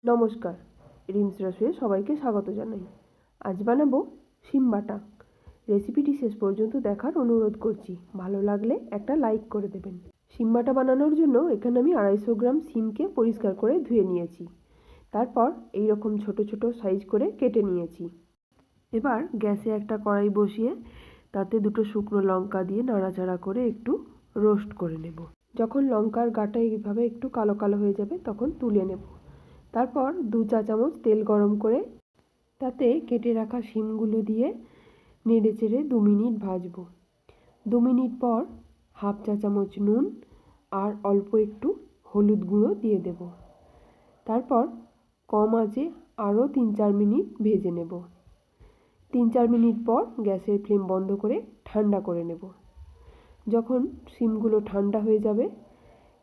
নমস্কার, রিমস রসোইয়ে সবাইকে স্বাগত জানাই। আজ বানাবো শিম বাটা। রেসিপিটি শেষ পর্যন্ত দেখার অনুরোধ করছি। ভালো লাগলে একটা লাইক করে দেবেন। শিম বাটা বানানোর জন্য এখানে আমি 250 গ্রাম শিমকে পরিষ্কার করে ধুয়ে নিয়েছি। তারপর এই রকম ছোট ছোট সাইজ করে কেটে নিয়েছি। এবার গ্যাসে একটা কড়াই বসিয়ে তাতে দুটো শুকনো লঙ্কা দিয়ে নাড়াচাড়া করে একটু রোস্ট করে নেব। যখন লঙ্কার গাটা এইভাবে একটু কালো কালো হয়ে যাবে তখন তুলে নেব। তারপর 2 চা চামচ তেল গরম করে তাতে কেটে রাখা শিমগুলো দিয়ে নেড়েচেড়ে 2 মিনিট ভাজবো। 2 মিনিট পর হাফ চা চামচ নুন আর অল্প একটু হলুদ গুঁড়ো দিয়ে দেব। তারপর কম আঁচে আরও 3-4 মিনিট ভেজে নেব। 3-4 মিনিট পর গ্যাসের ফ্লেম বন্ধ করে ঠান্ডা করে নেব। যখন শিমগুলো ঠান্ডা হয়ে যাবে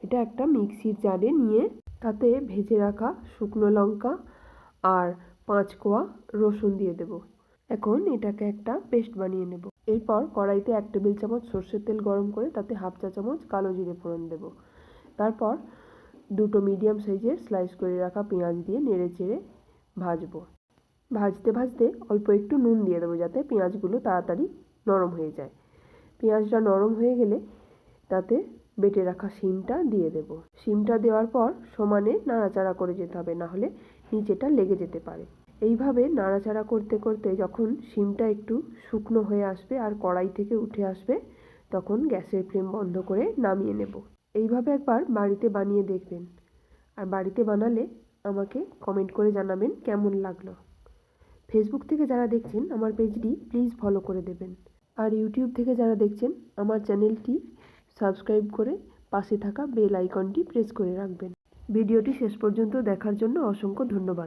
এটা একটা মিক্সির জারে নিয়ে তাতে ভেজে রাখা শুকনো লঙ্কা আর 5 কোয়া রসুন দিয়ে দেব। এখন এটাকে একটা পেস্ট বানিয়ে নেব। এরপর কড়াইতে 1 টেবিল চামচ সর্ষের তেল গরম করে তাতে হাফ চা চামচ কালো জিরে ফোড়ন দেব। তারপর দুটো মিডিয়াম সাইজের স্লাইস করে রাখা পেঁয়াজ দিয়ে নেড়েচেড়ে ভাজবো। ভাজতে ভাজতে অল্প একটু নুন দিয়ে দেবো যাতে পেঁয়াজগুলো তাড়াতাড়ি নরম হয়ে যায়। পেঁয়াজটা নরম হয়ে গেলে তাতে বেটে রাখা শিমটা দিয়ে দেব। শিমটা দেওয়ার পর সমানে নাড়াচাড়া করে যেতে হবে, না হলে নিচেটা লেগে যেতে পারে। এইভাবে নাড়াচাড়া করতে করতে যখন শিমটা একটু শুকনো হয়ে আসবে আর কড়াই থেকে উঠে আসবে তখন গ্যাসের ফ্লেম বন্ধ করে নামিয়ে নেব। এইভাবে একবার বাড়িতে বানিয়ে দেখবেন, আর বাড়িতে বানালে আমাকে কমেন্ট করে জানাবেন কেমন লাগলো। ফেসবুক থেকে যারা দেখছেন আমার পেজটি প্লিজ ফলো করে দেবেন, আর ইউটিউব থেকে যারা দেখছেন আমার চ্যানেলটি সাবস্ক্রাইব করে পাশে থাকা বেল আইকনটি প্রেস করে রাখবেন। ভিডিওটি শেষ পর্যন্ত দেখার জন্য অসংখ্য ধন্যবাদ।